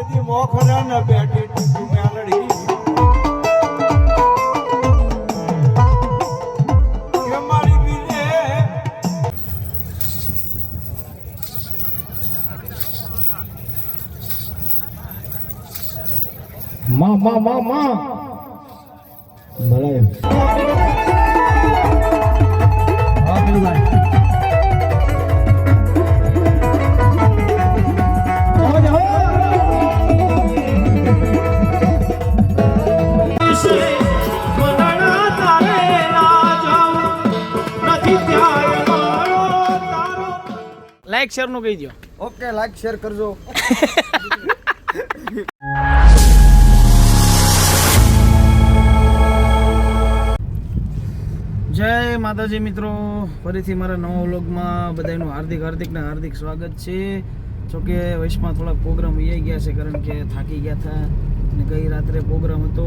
તેથી મોખરા ન બેઠી તું મેલડી કે મારી બીજે માં મળે હા પેલું ભાઈ લાઈક શેર નું કહી દો. ઓકે લાઈક શેર કરજો. જય માતાજી મિત્રો, ફરીથી મારા નવા વ્લોગમાં બધાનું હાર્દિક સ્વાગત છે. જોકે વૈશમાં થોડાક પ્રોગ્રામ ઉઈ ગયા છે કારણ કે થાકી ગયા હતા અને ગઈ રાત્રે પ્રોગ્રામ હતો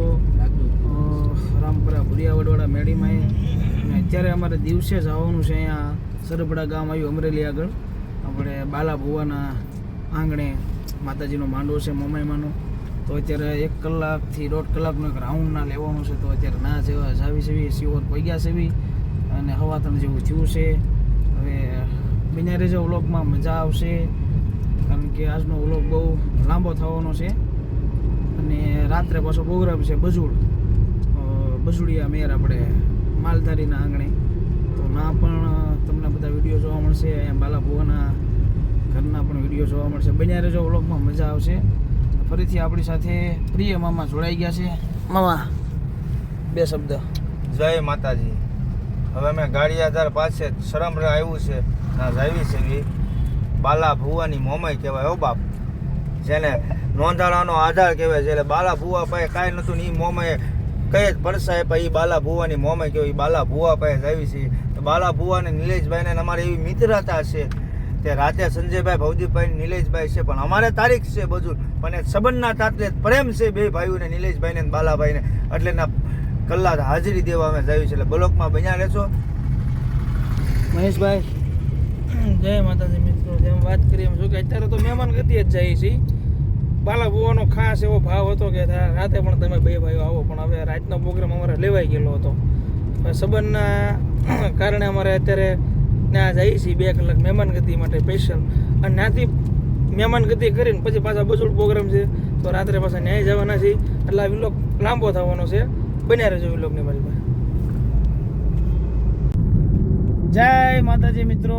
રામપરા ભુરિયાવડવાળા મેડીમાં અને અત્યારે અમારે દિવસે જવાનું છે. અહીંયા સરબડા ગામ આવ્યું અમરેલી આગળ, આપણે બાલા ભુવાના આંગણે માતાજીનો માંડવો છે મોમાઈમાંનો. તો અત્યારે 1 કલાકથી 1.5 કલાકનો એક રાઉન્ડ ના લેવાનું છે. તો અત્યારે ના જેવા જાવી સેવી સિવર પગ્યા સેવી અને હવાતણ જેવું થયું છે. હવે બન્યા રહેજો વ્લોગમાં, મજા આવશે કારણ કે આજનો વ્લોગ બહુ લાંબો થવાનો છે. અને રાત્રે પાછો પ્રોગ્રામ છે બજુડિયા મેર આપણે માલધારીના આંગણે. તો ના પણ તમને બધા વિડીયો જોવા મળશે, અહીંયા બાલા ભુવાના ઘરના પણ વિડીયો જોવા મળશે. બન્યા રહેજો વ્લોગમાં, મજા આવશે. ફરીથી આપણી સાથે પ્રિય મામા જોડાઈ ગયા છે. મામા 2 શબ્દ. જય માતાજી. હવે અમે ગાડીયાધાર પાસે શરમરા આવ્યું છે ના જાવી છે બાલા ભુવાની મોમાઈ કહેવાય. હો બાપ, જેને નોંધાણાનો આધાર કહેવાય છે. એટલે બાલા ભુવા પાસે કાંઈ નહોતું ને એ મોમાઈ કઈ જ પરસાય પણ એ બાલા ભુવાની મોમાઈ કહેવાય. બાલા ભુવા પાસે જાવી છે. તો બાલા ભુવા ને નિલેશભાઈને અમારી એવી મિત્રતા છે તે રાતે સંજયભાઈ ભવદીપભાઈ નિલેશભાઈ છે પણ અમારે તારીખ છે બધું પણ એ સંબંધના તાત્રે પ્રેમ છે બે ભાઈઓને, નિલેશભાઈને અને બાલાભાઈને. એટલે ના કલાક હાજરી દેવા અમે જાવી છે. એટલે બ્લોકમાં બન્યા રહેશો. મહેશભાઈ જય માતાજી મિત્રો, જેમ વાત કરીએ એમ જો કે અત્યારે તો મહેમાન ગતિ જ જાય છે. બાલા ભુવાનો ખાસ એવો ભાવ હતો કે રાતે પણ તમે 2 ભાઈઓ આવો, પણ હવે રાતનો પ્રોગ્રામ અમારે લેવાઈ ગયેલો હતો. સંબંધના કારણે અમારે અત્યારે ત્યાં જઈએ છીએ 2 કલાક મહેમાન ગતિ માટે સ્પેશિયલ. અને ત્યાંથી મહેમાન ગતિ કરીને પછી પાછા બસુડ પ્રોગ્રામ છે. તો રાત્રે પાછા ન્યાય જવાના છે. એટલે આ વિલોગ લાંબો થવાનો છે. બન્યા રહેજો વિલોગની બાજુ. જય માતાજી મિત્રો,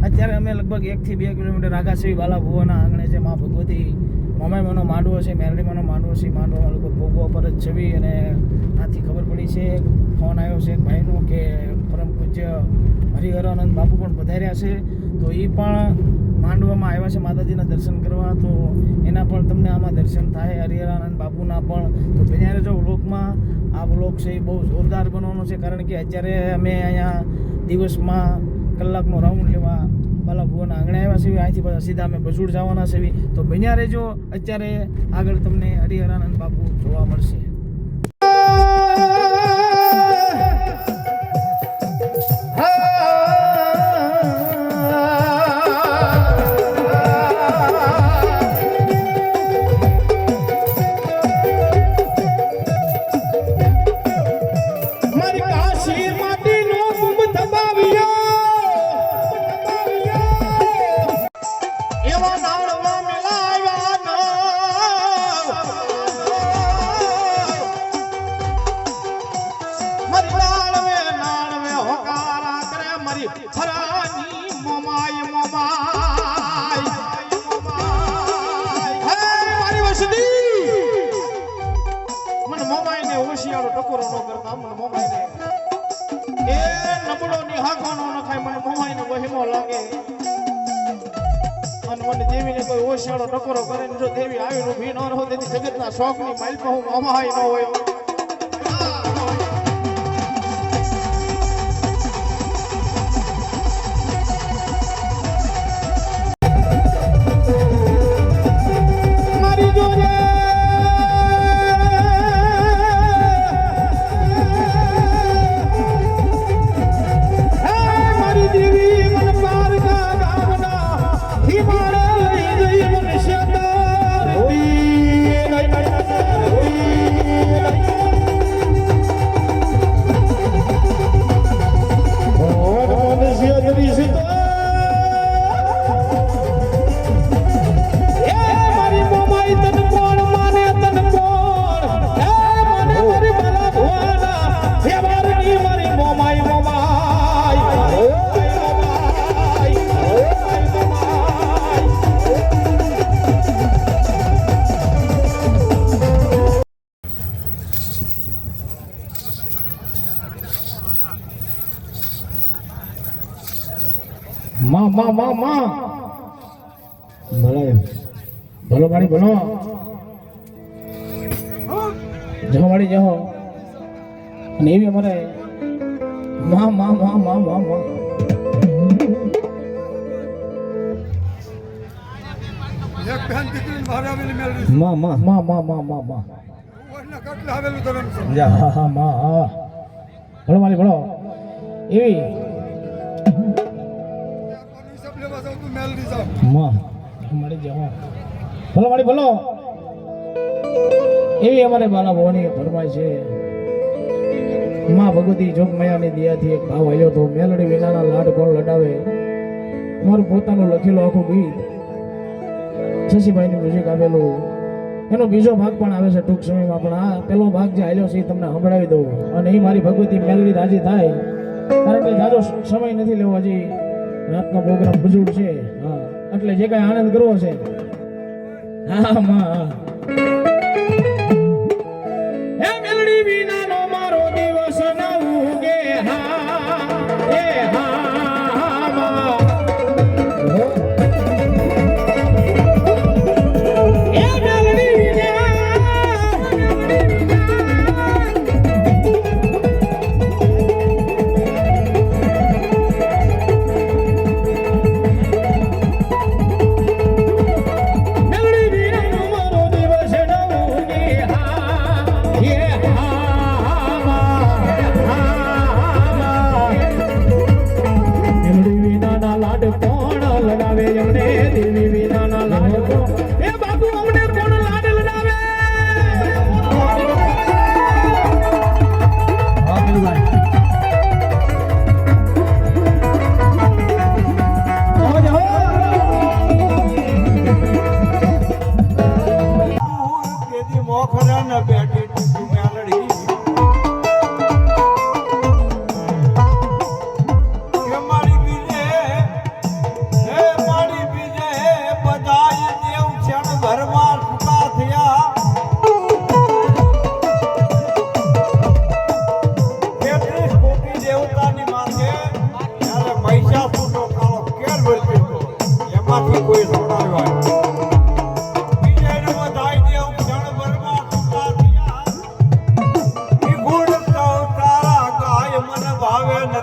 અત્યારે અમે લગભગ 1 થી 2 કિલોમીટર આગા છે બાલા ભુવાના આંગણે છે. મા ભગવતી મોમાઈમાંનો માંડવો છે, મેરડીમાંનો માંડવો છે. માંડવામાં લગભગ ભોગવા પર જ છવી અને આથી ખબર પડી છે, ફોન આવ્યો છે એક ભાઈનો કે પરમ પૂજ્ય હરિહરાનંદ બાપુ પણ પધાર્યા છે. તો એ પણ માંડવામાં આવ્યા છે માતાજીના દર્શન કરવા. તો એના પણ તમને આમાં દર્શન થાય, હરિહરાનંદ બાપુના પણ. તો બન્યા જો વ્લોગમાં. આ વ્લોગ છે એ બહુ જોરદાર બનવાનો છે કારણ કે અત્યારે અમે અહીંયા દિવસમાં કલાકનો રાઉન્ડ લેવા બાલા ભુવાના આંગણે આવ્યા છે. અહીંથી પાછા સીધા અમે બસુડ જવાના છે. તો બન્યા રહેજો. અત્યારે આગળ તમને હરિહરાનંદ બાપુ જોવા મળશે. ટકોરો ન કરતા મને મોમાઈને એ નબળો ની હાખવાનો ન થાય. મને મોમાઈને વહીમો લાગે અને મને દેવીને કોઈ ઓશિયાળો ટકોરો કરે ને જો દેવી આવીને ઊભી ન રહો તેથી જગતના શોખની માલિકા હું મોમાઈ ન હોય. He ભલાયો ભલો મારી ભલો જહો મારી જહો અને એવી અમારે માં માં માં માં માં માં એક બેન દીકરીને બહાર આવેલી મેળવી માં માં માં માં માં માં માં ઓરના કટલે આવેલું ધરમ છે જા હા હા માં હા ભલો મારી ભલો એવી કોની સબ લેવા જાવ તું મેળવી જાવ માં મારી જહો ભલો મારી ભલો એવી અમારે બાલા ભવાની ફરમાય છે માં ભગવતી જોગમયાની દયાથી એક ભાવ આવ્યો તો મેલડી વિનાના લાડ કોણ લડાવે મારું પોતાનું લખેલું આખું ગીત શશીભાઈનું મ્યુઝિક આવેલું એનો બીજો ભાગ પણ આવે છે ટૂંક સમયમાં પણ આ પેલો ભાગ જે આવ્યો છે એ તમને સંભળાવી દઉં અને એ મારી ભગવતી મેલડી રાજી થાય કારણ કે જાજો સમય નથી લેવો હજી રાતનો પ્રોગ્રામ બજુડ છે હા એટલે જે કાંઈ આનંદ કરવો છે હા માં હે મેલડી વિનાનો મારો દિવસ ન ઉગે હા એ હા માં એ મેલડી વિનાનો મારો દિવસ ન ઉગે હા એ મેલડી વિનાના લાડ કોણ લગાવે અમને દેવી વિનાના લાડ કોણ એ બાપુ અમને કોણ લાડ લડાવે હા પેલું કેદી મોખરા ન બેઠી તું મેળડી હે મારી બીજે બધાય દેવ ક્ષણ ઘરમાં છૂટા થયા તેત્રીસ કોટી દેવતાની માંગે ત્યારે પૈસા છૂટો કાળો કેર વળગ્યો એમાંથી કોઈ છોડાવ્યો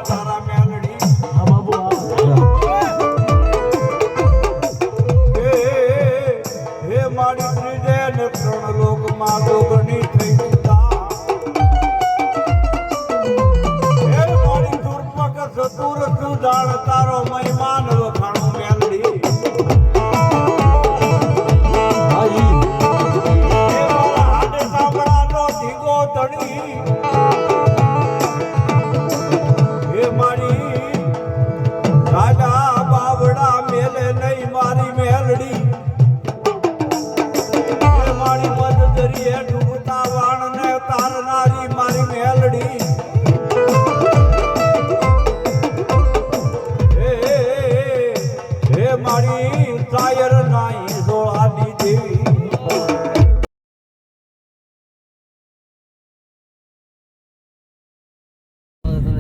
તારા મેલડી હા બાબુ હે મારી ત્રીજે ને ત્રણ લોકમાં દોગણી થઈ જતા હે મારી દુર્પક ચતુર તું જાણ તારો મહિમાન વખાણું મેલડી હે મારા હાડે સાંભળાનો ધીગો તડી હે મારી રાજા બાવડા મેલે નહીં મારી મેલડી હે મારી મદ દરિયે ડૂબતા વાણને તારનારી મારી મેલડી હે મારી તાયર નાઈ સોળાની દેવી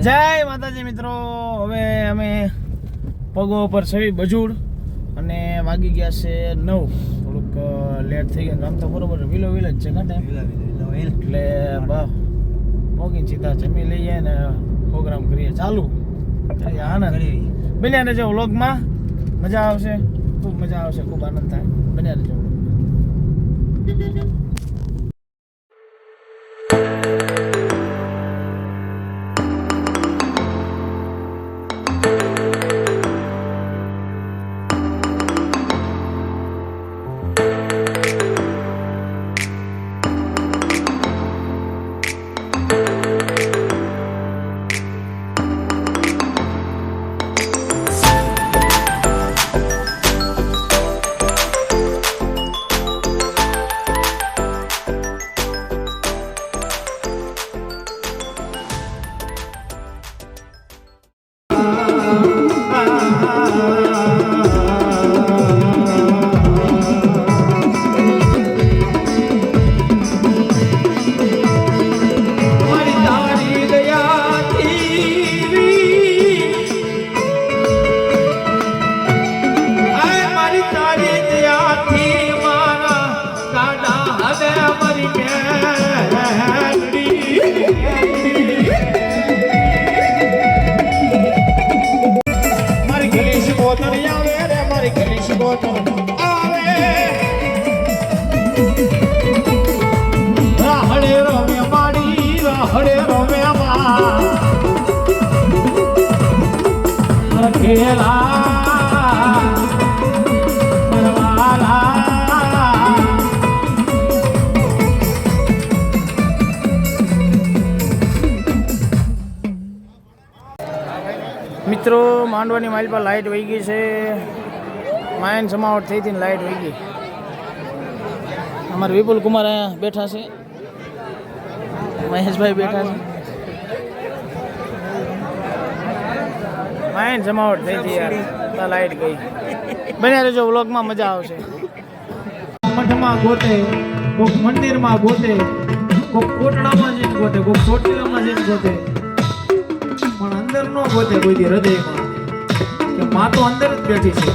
જય માતાજી મિત્રો હવે અમે પગો પર સવી બજુડ અને વાગી ગયા છે 9 થોડુંક લેટ થઈ ગયું આમ તો બરોબર વિલો વિલ જ છે ને ટાઈમ એટલે પોગીને સીધા જમી લઈએ ને પ્રોગ્રામ કરીએ ચાલુ આનંદ બન્યા રહેજો વ્લોગમાં મજા આવશે ખૂબ આનંદ થાય બન્યા રહેજો મિત્રો માંડવાની માઇલ પર લાઇટ વહી ગઈ છે. માયન સમાવટ થઈ હતી ને લાઇટ વહી ગઈ. અમારા વિપુલ કુમાર અહીંયા બેઠા છે, મહેશભાઈ બેઠા છે. માયન સમાવટ થઈ હતી યાર, તો લાઇટ ગઈ. બન્યા રહેજો વ્લોગમાં, મજા આવશે. મઠમાં ગોતે, કોક મંદિરમાં ગોતે, કોક કોટડામાં જઈને ગોતે, કોક ચોટીલામાં જઈને ગોતે, પણ અંદર નો ગોતે કોઈ દી હૃદયમાં, કે માં તો અંદર જ બેઠી છે.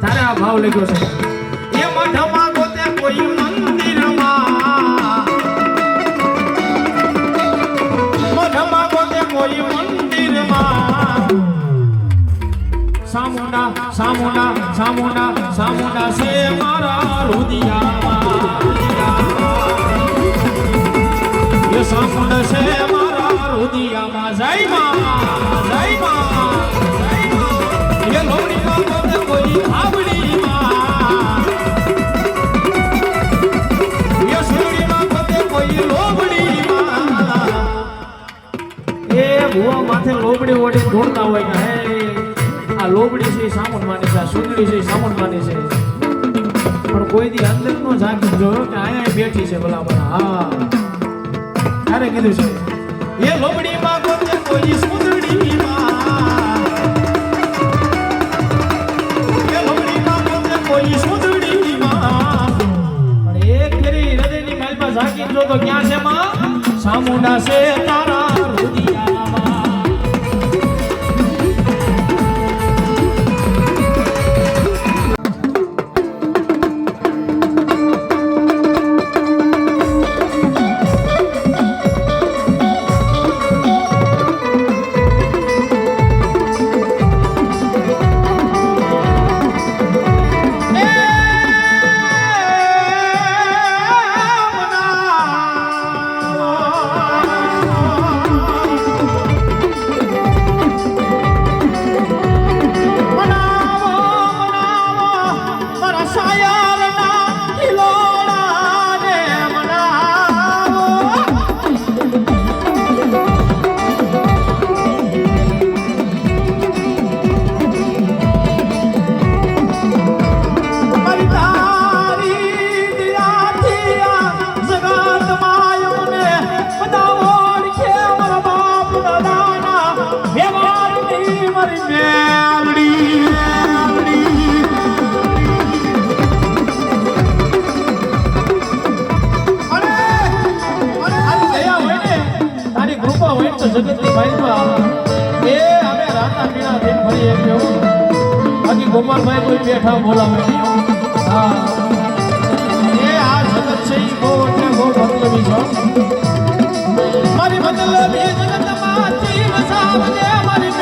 તારે આ ભાવ લખ્યો છે, એ મઠમાં ગોતે કોઈ મંદિરમાં, મઠમાં ગોતે કોઈ મંદિરમાં, સામુંડા સામુંડા સામુંડા સામુંડા છે મારા રુદિયામાં, એ સામુંડા છે મારા રુદિયામાં. જય માં, જય માં, જય માં. એ લોડીમાં ગોતે કોઈ આવડીમાં, એ સુરડીમાં ગોતે કોઈ લોબડીમાં. એ ભુવા માથે લોબડી ઓડી દોડતા હોય કે હે આ લોબડી છે સામુન માની છે, આ સુંદરી છે સામુન માની છે, પણ કોઈ દી અંદર નો જાગી જોયો કે અહીંયા બેઠી છે ભલા. હા ત્યારે કીધું છે એ લોબડીમાં ગોતે કોઈ સુંદડીમાં, એ લોબડીમાં ગોતે કોઈ સુંદડીમાં, પણ એક ફેરી હૃદયની માલમાં જાગી જો તો ક્યાં છે માં? સામુંડા છે તારા રુદિયામાં. જગતની ભાઈમાં એ અમે રાતા પીણા થઈને ફરી આવ્યો. બાકી ગોપાલભાઈ કોઈ બેઠા બોલાવે નહીં. હા એ આ જગત છે એ બહુ એટલે બહુ મતલબી છો. મારી મતલબી જગતમાં જીવ સાવજે મારી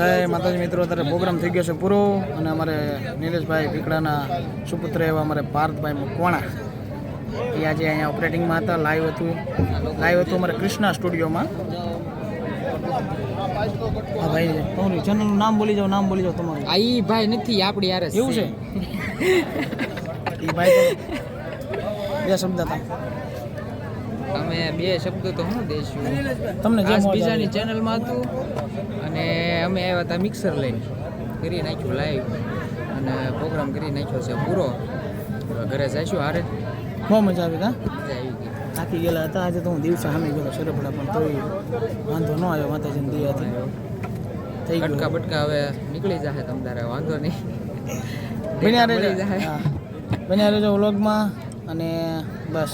જય માતાજી મિત્રો. અત્યારે પ્રોગ્રામ થઈ ગયો છે પૂરો, અને અમારે નીલેશભાઈ પીકડાના સુપુત્ર એવા અમારે પાર્થભાઈ મકવાણા એ આજે અહીંયા ઓપરેટિંગમાં હતા. લાઈવ હતું અમારે કૃષ્ણા સ્ટુડિયોમાં. હા ભાઈ તમારું ચેનલનું નામ બોલી જાઓ તમારું. આ ઈ ભાઈ નથી આપણી યાર એવું છે એ ભાઈ બે શબ્દ હતા અમે બે શબ્દો તો શું દઈશું તમને જે આજ મોજ બીજાની આવે. ચેનલમાં હતું અને અમે આવ્યા હતા મિક્સર લઈને કરી નાખ્યું લાઈવ અને પ્રોગ્રામ કરી નાખ્યો છે પૂરો હવે ઘરે જઈશું હારે બહુ મજા આવી કા મજા આવી ગઈ થાકી ગયેલા હતા આજે તો હું દિવસે સામે ગયેલો સરપડા પણ તોય વાંધો ન આવ્યો માતાજીની દયાથી થઈ ગયું બટકા બટકા હવે નીકળી જશે તમ તારે વાંધો નહીં બન્યા મળી રહેજો જશે. હા. બન્યા રહેજો વ્લોગમાં અને બસ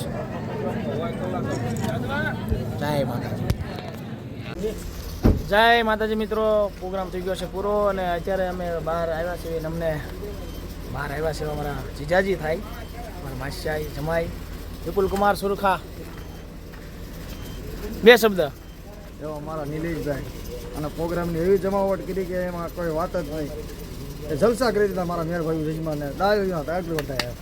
જય માતાજી જય માતાજી મિત્રો પ્રોગ્રામ થઈ ગયો છે પૂરો અને અત્યારે અમે બહાર આવ્યા છીએ અને અમને બહાર આવ્યા છે અમારા જીજાજી થાય અમારા માસિયાઈ જમાઈ વિપુલ કુમાર સુરખા બે શબ્દ એવા મારા નિલેશભાઈ અને પ્રોગ્રામની એવી જમાવટ કરી કે એમાં કોઈ વાત જ નહીં એ જલસા કરી દીધા મારા મેરભાઈ જજમાને ડાયો આટલું વધારે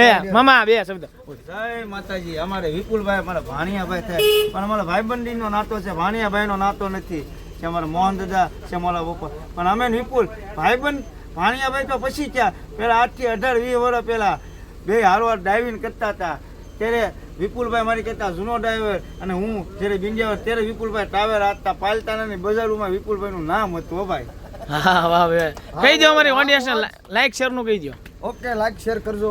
એ મામા બે શબ્દ જય માતાજી. અમારે વિપુલભાઈ અમારા ભાણિયાભાઈ થાય પણ અમારા ભાઈબંધીનો નાતો છે, ભાણિયાભાઈનો નાતો નથી કે અમારા મોહન દાદા છે મોલા પપ્પા. પણ અમે ને વિપુલ ભાઈબંધ ભાણિયાભાઈ તો પછી ક્યાં પહેલાં આજથી 18-20 વર્ષ પહેલાં બે હારવાર ડાઇવિંગ કરતા હતા ત્યારે વિપુલભાઈ મારી કહેતા જૂનો ડ્રાઈવર અને હું જ્યારે બિંજાવર ત્યારે વિપુલભાઈ ટાવેર હાથતા પાલતાના બજારોમાં વિપુલભાઈનું નામ હતું હો ભાઈ. હા વાહ ભાઈ કહી દો અમારી ઓડિયન્સને લાઈક શેર નું કહી દો ઓકે લાઈક શેર કરજો